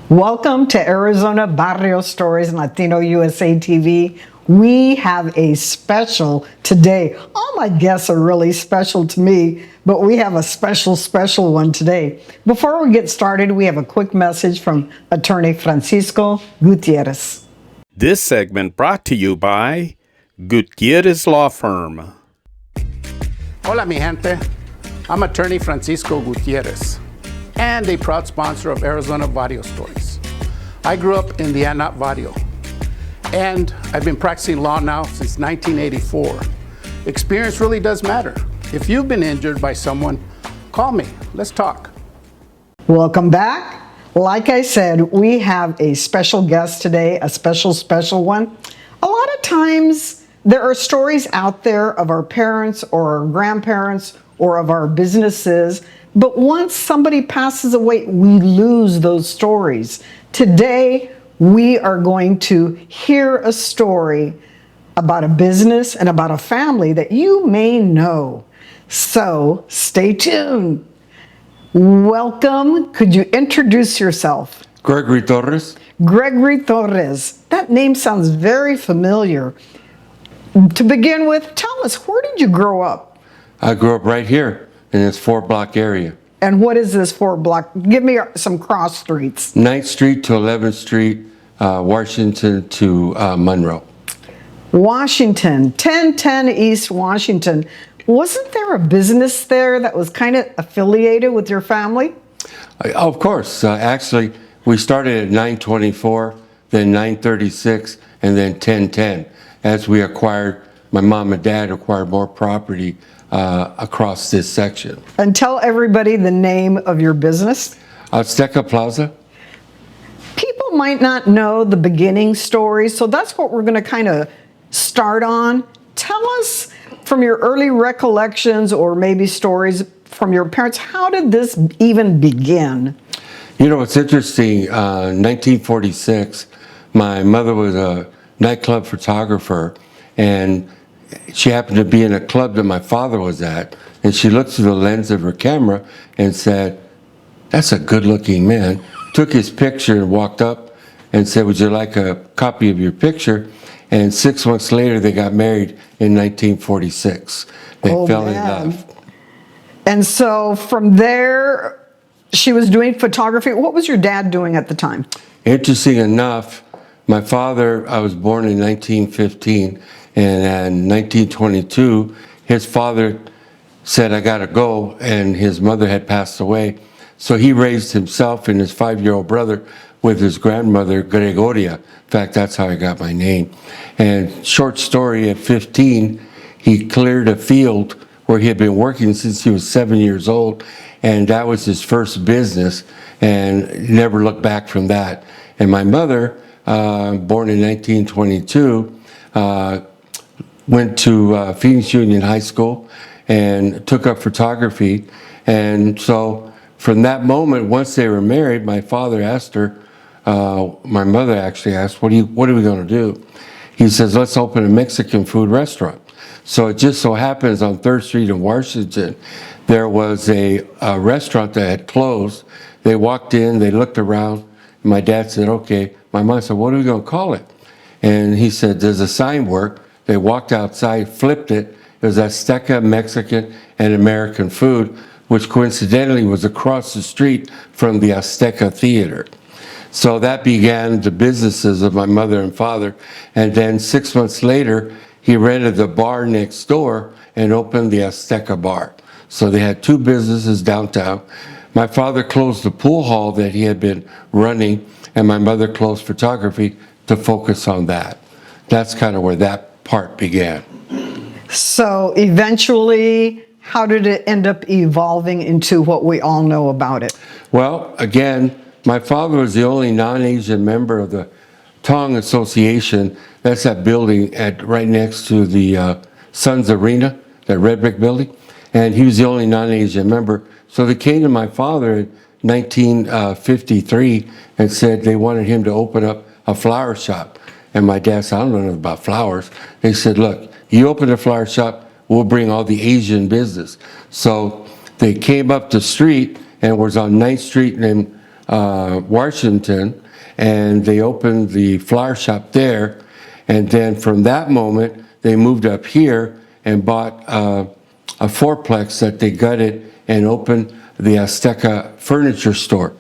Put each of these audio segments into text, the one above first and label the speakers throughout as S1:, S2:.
S1: Welcome to Arizona Barrio Stories and Latino USA TV. We have a special today. All my guests are really special to me, but we have a special one today. Before we get started, we have a quick message from attorney Francisco Gutierrez.
S2: This segment brought to you by Gutierrez Law Firm.
S3: Hola mi gente, I'm attorney Francisco Gutierrez and a proud sponsor of Arizona Barrio Stories. I grew up in the Anat Barrio and I've been practicing law now since 1984. Experience really does matter. If you've been injured by someone, call me, let's talk.
S1: Welcome back. Like I said, we have a special guest today, a special one. A lot of times there are stories out there of our parents or our grandparents or of our businesses, but once somebody passes away, we lose those stories. Today, we are going to hear a story about a business and about a family that you may know. So stay tuned. Welcome. Could you introduce yourself?
S4: Gregory Torrez.
S1: Gregory Torrez. That name sounds very familiar. To begin with, tell us, where did you grow up?
S4: I grew up right here in this 4-block area.
S1: And what is this 4-block? Give me some cross streets.
S4: 9th Street to 11th Street, Washington to Monroe.
S1: Washington, 1010 East Washington. Wasn't there a business there that was kind of affiliated with your family?
S4: Of course. Actually, we started at 924, then 936, and then 1010. As we acquired, my mom and dad acquired more property across this section.
S1: And tell everybody the name of your business.
S4: Azteca Plaza.
S1: People might not know the beginning story, so that's what we're going to kind of start on. Tell us from your early recollections or maybe stories from your parents, how did this even begin?
S4: You know, it's interesting. 1946, my mother was a nightclub photographer, and she happened to be in a club that my father was at, and she looked through the lens of her camera and said, "That's a good-looking man." Took his picture and walked up and said, "Would you like a copy of your picture?" And 6 months later, they got married in 1946. They fell in love.
S1: And so from there, she was doing photography. What was your dad doing at the time?
S4: Interesting enough, my father, I was born in 1915, and in 1922, his father said, "I gotta go," and his mother had passed away. So he raised himself and his 5-year-old brother with his grandmother, Gregoria. In fact, that's how I got my name. And short story, at 15, he cleared a field where he had been working since he was 7 years old, and that was his first business, and never looked back from that. And my mother, born in 1922, went to Phoenix Union High School and took up photography. And so from that moment, once they were married, my father asked her, my mother actually asked, what are we going to do? He says, "Let's open a Mexican food restaurant." So it just so happens on 3rd Street in Washington, there was a restaurant that had closed. They walked in, they looked around, and my dad said, "Okay." My mom said, "What are we going to call it?" And he said, "Does a sign work?" They walked outside, flipped it. It was Azteca Mexican and American Food, which coincidentally was across the street from the Azteca Theater. So that began the businesses of my mother and father. And then 6 months later, he rented the bar next door and opened the Azteca Bar. So they had 2 businesses downtown. My father closed the pool hall that he had been running, and my mother closed photography to focus on that. That's kind of where that part began.
S1: So eventually, how did it end up evolving into what we all know about it?
S4: Well, again, my father was the only non-Asian member of the Tong Association. That's that building right next to the Suns Arena, that red brick building. And he was the only non-Asian member. So they came to my father in 1953 and said they wanted him to open up a flower shop. And my dad said, "I don't know nothing about flowers." They said, "Look, you open a flower shop, we'll bring all the Asian business." So they came up the street and was on 9th Street and Washington, and they opened the flower shop there. And then from that moment, they moved up here and bought a fourplex that they gutted and opened the Azteca furniture store.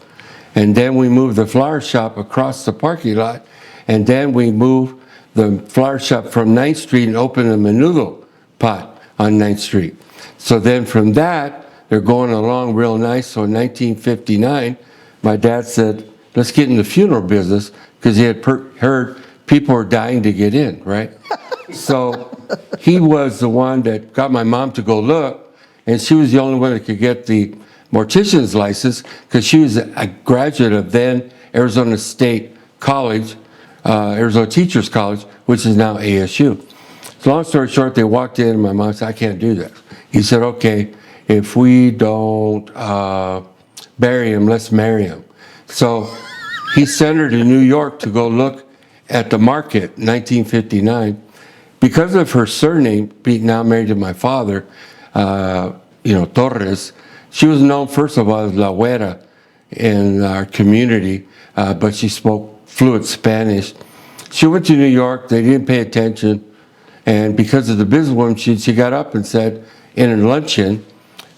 S4: And then we moved the flower shop across the parking lot, and then we moved the flower shop from 9th Street and opened a menudo pot on 9th Street. So then from that, they're going along real nice. So in 1959, my dad said, let's get in the funeral business, because he had heard people were dying to get in, right? So he was the one that got my mom to go look, and she was the only one that could get the mortician's license, because she was a graduate of then Arizona State College, Arizona Teachers College, which is now ASU. So long story short, they walked in and my mom said, I can't do that. He said, okay, if we don't bury him, let's marry him. So he sent her to New York to go look at the market, 1959. Because of her surname, being now married to my father, Torrez, she was known, first of all, as La Güera in our community, but she spoke fluent Spanish. She went to New York, they didn't pay attention, and because of the businesswoman, she got up and said in a luncheon,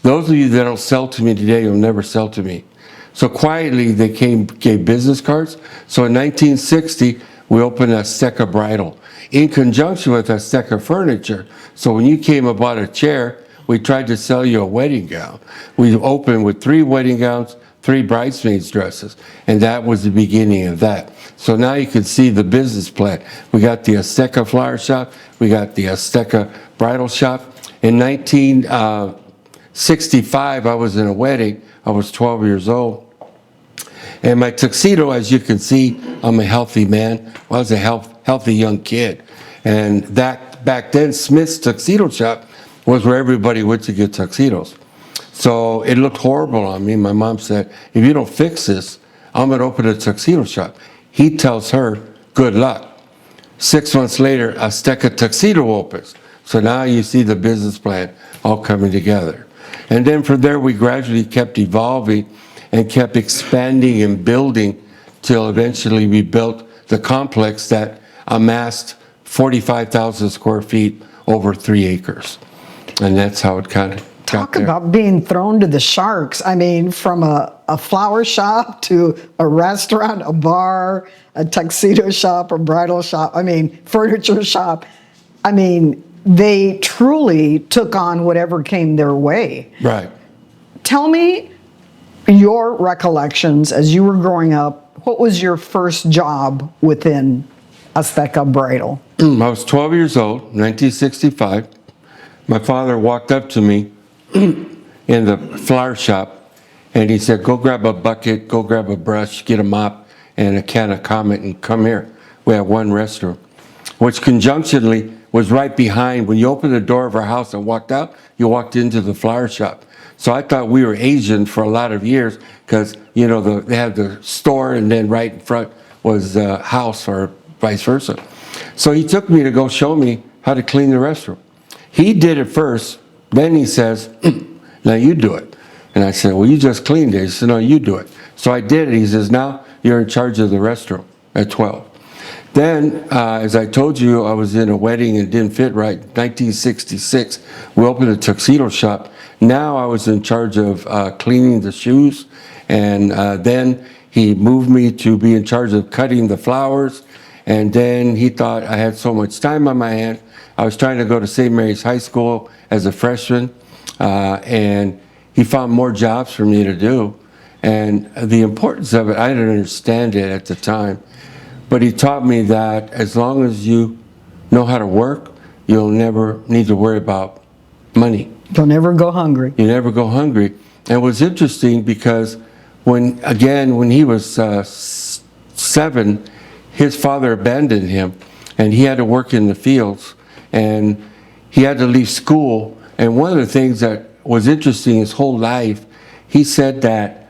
S4: those of you that don't sell to me today, you'll never sell to me. So quietly, they gave business cards. So in 1960, we opened Azteca Bridal in conjunction with Azteca Furniture. So when you came and bought a chair, we tried to sell you a wedding gown. We opened with 3 wedding gowns, 3 bridesmaids dresses, and that was the beginning of that. So now you can see the business plan. We got the Azteca Flower Shop, we got the Azteca Bridal Shop. In 1965, I was in a wedding. I was 12 years old. And my tuxedo, as you can see, I'm a healthy man. I was a healthy young kid. And that back then, Smith's Tuxedo Shop was where everybody went to get tuxedos. So it looked horrible on me. My mom said, if you don't fix this, I'm going to open a tuxedo shop. He tells her, good luck. 6 months later, Azteca Tuxedo opens. So now you see the business plan all coming together. And then from there, we gradually kept evolving and kept expanding and building till eventually we built the complex that amassed 45,000 square feet over 3 acres. And that's how it kind of
S1: Talk about being thrown to the sharks. I mean, from a flower shop to a restaurant, a bar, a tuxedo shop, a bridal shop, furniture shop. I mean, they truly took on whatever came their way.
S4: Right.
S1: Tell me your recollections as you were growing up. What was your first job within Azteca Bridal?
S4: I was 12 years old, 1965. My father walked up to me in the flower shop and he said, go grab a bucket, go grab a brush, get a mop and a can of Comet and come here. We have one restroom, which conjunctionally was right behind. When you opened the door of our house and walked out, you walked into the flower shop. So I thought we were Asian for a lot of years because, they had the store and then right in front was the house or vice versa. So he took me to go show me how to clean the restroom. He did it first. Then he says, now you do it. And I said, well, you just cleaned it. He said, no, you do it. So I did it. He says, now you're in charge of the restroom at 12. Then, as I told you, I was in a wedding and didn't fit right. 1966, we opened a tuxedo shop. Now I was in charge of cleaning the shoes. And then he moved me to be in charge of cutting the flowers. And then he thought I had so much time on my hand. I was trying to go to St. Mary's High School as a freshman. And he found more jobs for me to do. And the importance of it, I didn't understand it at the time. But he taught me that as long as you know how to work, you'll never need to worry about money.
S1: You'll never go hungry.
S4: You never go hungry. And it was interesting because when he was 7, his father abandoned him and he had to work in the fields and he had to leave school. And one of the things that was interesting his whole life, he said that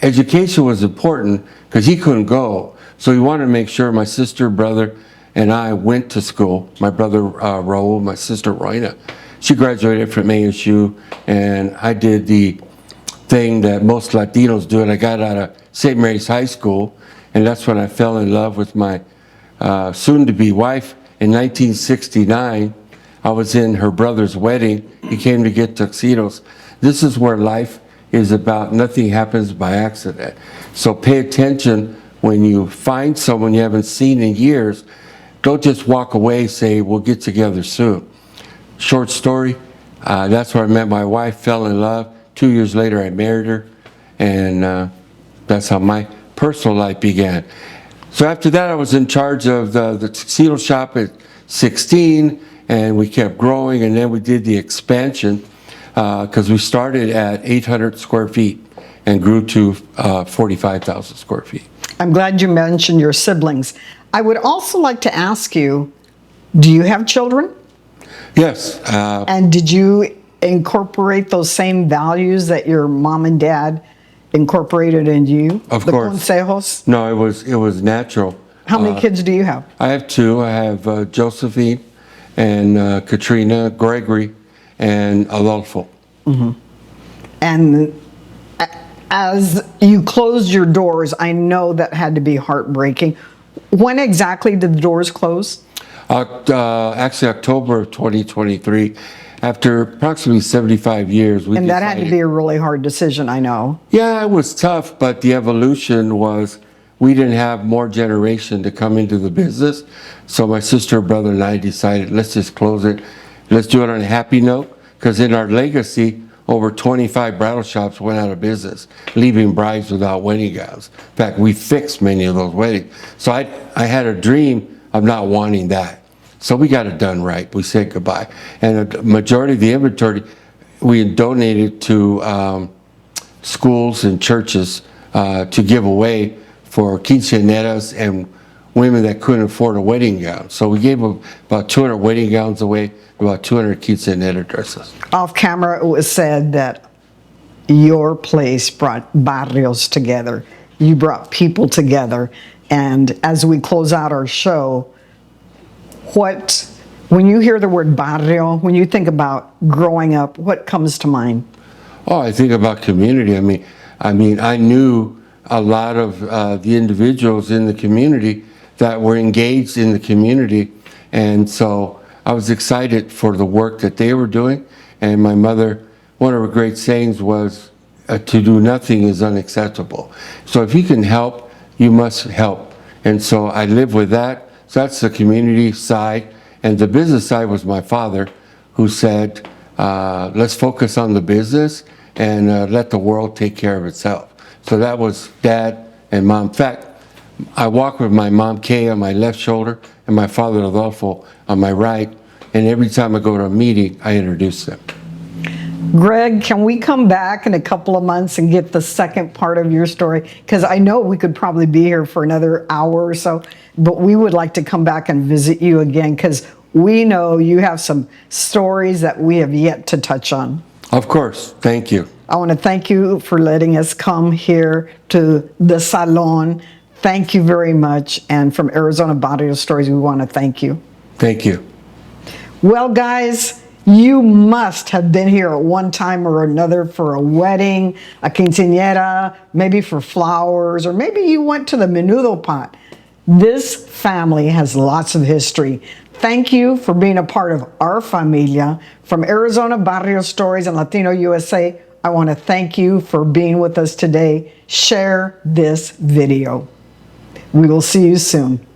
S4: education was important because he couldn't go. So he wanted to make sure my sister, brother, and I went to school. My brother, Raul, my sister, Roina. She graduated from ASU, and I did the thing that most Latinos do, and I got out of St. Mary's High School, and that's when I fell in love with my soon-to-be wife. In 1969, I was in her brother's wedding. He came to get tuxedos. This is where life is about. Nothing happens by accident. So pay attention when you find someone you haven't seen in years. Don't just walk away, say, we'll get together soon. Short story, that's where I met my wife, fell in love. 2 years later, I married her, and that's how my personal life began. So after that, I was in charge of the tuxedo shop at 16, and we kept growing, and then we did the expansion because we started at 800 square feet and grew to 45,000 square feet.
S1: I'm glad you mentioned your siblings. I would also like to ask you, do you have children?
S4: Yes.
S1: And did you incorporate those same values that your mom and dad incorporated in you?
S4: Of
S1: the
S4: course.
S1: Consejos?
S4: No, it was natural.
S1: How many kids do you have?
S4: I have two. I have Josephine and Katrina, Gregory, and Adolfo.
S1: And as you closed your doors, I know that had to be heartbreaking. When exactly did the doors close?
S4: Actually, October of 2023. After approximately 75 years, we
S1: And that had to
S4: decided-
S1: be a really hard decision, I know.
S4: Yeah, it was tough, but the evolution was we didn't have more generation to come into the business. So my sister, brother, and I decided, let's just close it. Let's do it on a happy note, because in our legacy, over 25 bridal shops went out of business, leaving brides without wedding gowns. In fact, we fixed many of those weddings. So I had a dream of not wanting that. So we got it done right. We said goodbye. And a majority of the inventory we donated to schools and churches to give away for quinceañeras and women that couldn't afford a wedding gown. So we gave about 200 wedding gowns away, about 200 quinceañera dresses.
S1: Off camera, it was said that your place brought barrios together. You brought people together. And as we close out our show, when you hear the word barrio, when you think about growing up, what comes to mind?
S4: Oh, I think about community. I mean, I knew a lot of the individuals in the community that were engaged in the community, and so I was excited for the work that they were doing. And my mother, one of her great sayings was, to do nothing is unacceptable. So if you can help, you must help. And so I live with that. So that's the community side. And the business side was my father, who said, let's focus on the business and let the world take care of itself. So that was Dad and Mom. In fact, I walk with my mom, Kay, on my left shoulder and my father, Adolfo, on my right. And every time I go to a meeting, I introduce them.
S1: Greg, can we come back in a couple of months and get the second part of your story? Because I know we could probably be here for another hour or so, but we would like to come back and visit you again because we know you have some stories that we have yet to touch on.
S4: Of course. Thank you.
S1: I want to thank you for letting us come here to the salon. Thank you very much. And from Arizona Barrio Stories, we want to thank you.
S4: Thank you.
S1: Well, guys, you must have been here at one time or another for a wedding, a quinceañera, maybe for flowers, or maybe you went to the menudo pot. This family has lots of history. Thank you for being a part of our familia. From Arizona Barrio Stories and Latino USA, I want to thank you for being with us today. Share this video. We will see you soon.